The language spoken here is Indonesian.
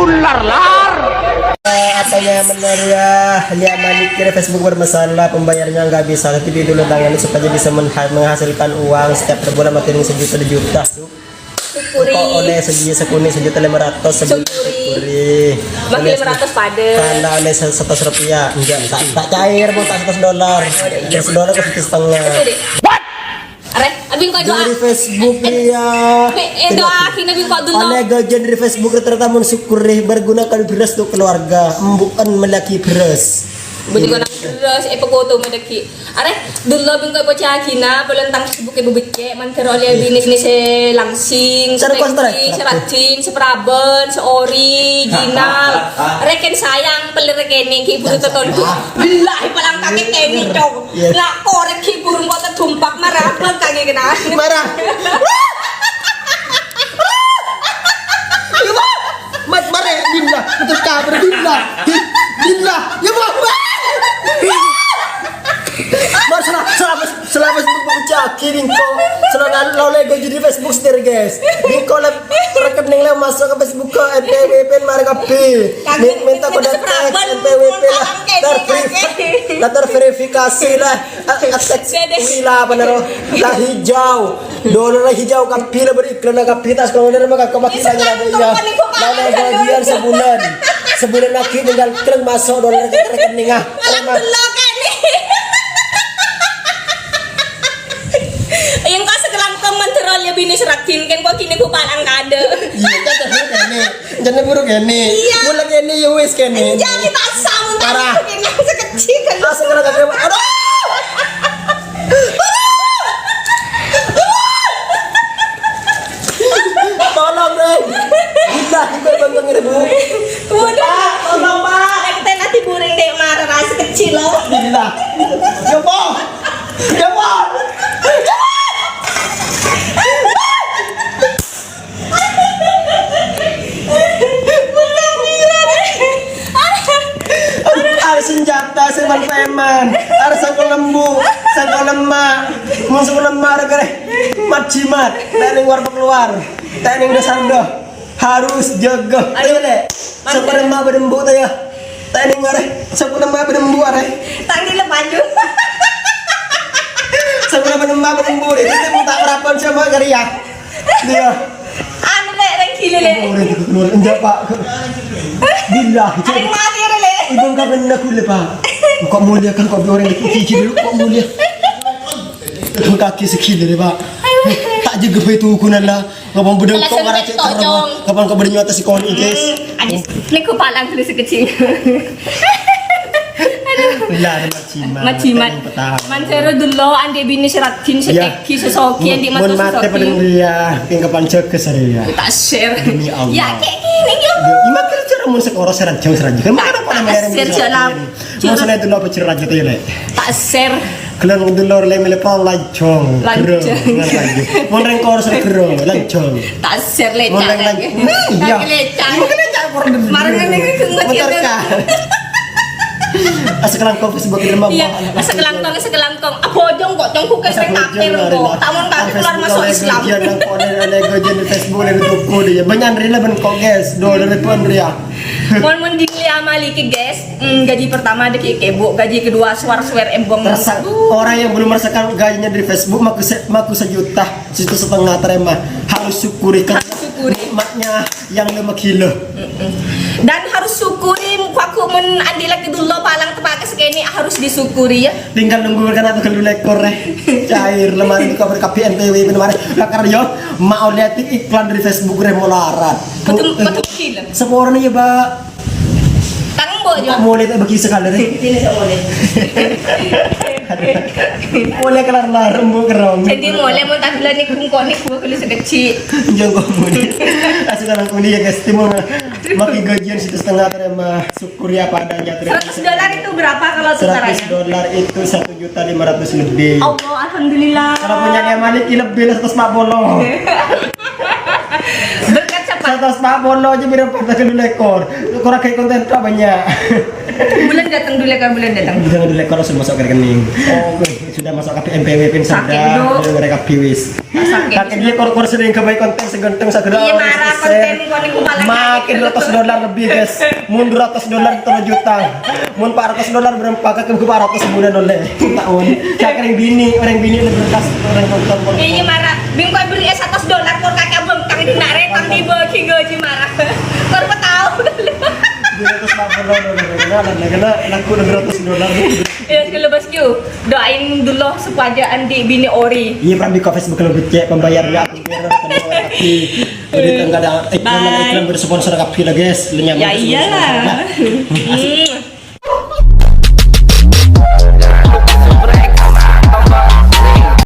Ular. Apanya benar ya, Lia Malik kira Facebook bermasalah, pembayarnya nggak bisa, tapi dia dulu tangan supaya bisa menghasilkan uang setiap per bulan materi 1 juta. Syukuri. Kok oleh sejuta 1.500 syukuri. Makin 500 pada. Karena oleh 100 rupiah, enggak tak cair mau tak $100. $100 ke 1,5. What? Are, abing kau doa. Dari Facebook dia. Doa kini abing kau dulu. Oleh gajian dari Facebook ternyata mensyukuri bergunakan beras untuk keluarga, bukan melaki beras. Budi ko nang terus ipagoto mo daki. Are, dulu abing kau baca kina pelentang Facebook ibu bike man teroleh bisnis ni se langsing, se teknik, se racing, se praben, se ori, ginal. Reken sayang pelireken ki ibu toton. Billahi palang kakek keni cong. Lah korek ki burung kau tertumpak marah apa kakek kena. Marah. Mat mare billah, betul kabar billah. Billah, ya Selamat caki bingko. Selamat lalu gue jadi Facebook sendiri guys. Bingko lah rekening lah masuk ke Facebook ke NPWP marga P. Minta kode tag NPWP lah. Terverifikasi lah. Sila bener lah hijau. Dolar hijau kapi lah beriklan lah kapi tas kalau bener maka kebakisan ada ya. Lalu gajian sebulan lagi tinggal keren masuk dolar ke rekening ah. Yang kau sekarang kau menterol ya bini serakin kan kau kini ku palang kade. Iya, jangan buruk ini. Mulai ini ya wes kene. Jangan tak sama Parah. kini sekecil kan. Sekarang kagak aduh. Tolong deh. Gila, gue bantuin ini bu. Udah, tolong pak. Kita nanti buring deh marah rasa kecil loh. Gila. Coba. Ada senjata seban preman, ada sangkul lembu, sangkul lemak, musuh lemar kere, macimat, teknik war keluar, teknik dasar doh, harus jaga. Ayo deh, sangkul lemak berembu tuh ya, teknik ngare, sangkul lemak berembu are, Tangi le maju. sangkul lemak berembu deh, kita minta harapan sama geriak, dia. Anu le rengkili le. Orang itu keluar, enggak pak, bila. Ada mati le. Ibang ka na kulit pa. Kok mulia kan kok orang kiki dulu kok mulia. Kung kaki sekilo di ba? Tak juga itu ukunan lah. Ngapang bedeng kok marah cek terang. Kapan kau berdenya atas ikon guys. Ini ku palang tulis kecil. Lah Macimat. Mancero dulu ande bini seratin seteki sesoki andi matu sesoki. Mon mate padang dia tinggal pancek ke saya. Tak share. Demi Allah. Ya kayak gini ya. Imak kerja mun sekoro seran jauh seran kan mana pada merem. Mun sana dulu apa cerah aja teh le. Tak share. Kelan dulu le mele pro lancong. Mun reng kor ser kero lancong. Tak share le. Mun reng lancong. Iya. Makanya cak kor dulu. Marang ngene kenget ya. Sekelang kau Facebook ini mah. Iya, sekelangkong. Apa jong kok jong ku keseng kafir kok. Tamun kafir keluar masuk Islam. Dia nang kau nego di Facebook dan tuku dia. Banyak rela ben kau guys. $2 pun dia. Mon dingli amali ki guys. Gaji pertama deki kebo, gaji kedua suar-suar embong. Orang yang belum merasakan gajinya dari Facebook maku 1 juta setengah terima. Harus syukuri kan. Nikmatnya yang 5 kilo. Dan harus syukuri mukaku men andi lagi dulu palang tepakai segini harus disyukuri ya. Tinggal nunggu kan atau kalau lekor cair lemari itu kabar KPNPW benar lakar yo mau lihat iklan dari Facebook remolaran. Betul kilo. Semua orang ya ba. Tang bo jo. Mau lihat bagi sekali deh. Ini boleh. Boleh kelar rembu kerong. Jadi mulai mau tak bilang ni kungko ni kuah kalau sekecil. Jangan mudi. Asal dalam kuliah guys timur makin gajian 1,5 terima syukuri apa adanya terima. $100 itu berapa kalau sekarang? $100 itu 1.500.000 lebih. Allah alhamdulillah. Kalau punya kayak Malik lebih lah 140. Berkat siapa Satu Pak Bono aja biar pada ke lekor. Kurang kayak konten apa banyak. Bulan datang dulu kan bulan datang. Jangan di lekor sudah masuk ke rekening. Oh, sudah masuk ke MPW pin Sakit, sadar. Dok. Udah mereka piwis. Sakit. Kakek dia kor sering kebaik konten segenteng segera. Iya, marah konten koning kepala. Makin $200 lebih guys. Mun $200 3 juta. Mun $400 berapa kakek ke 400 sebulan oleh tahun. Kakek yang bini lebih bekas orang nonton. Iya marah. Bing kau beli $100 kor kakek bengkang di nare tang di bagi gaji marah. Kor tahu. $250 karena laku $200. Ya kalau bosku doain dulu supaya andi bini ori. Iya pernah buka Facebook kalau becek pembayarnya aku kira tapi jadi enggak ada iklan bersponsor kapi lah guys. Ya iyalah.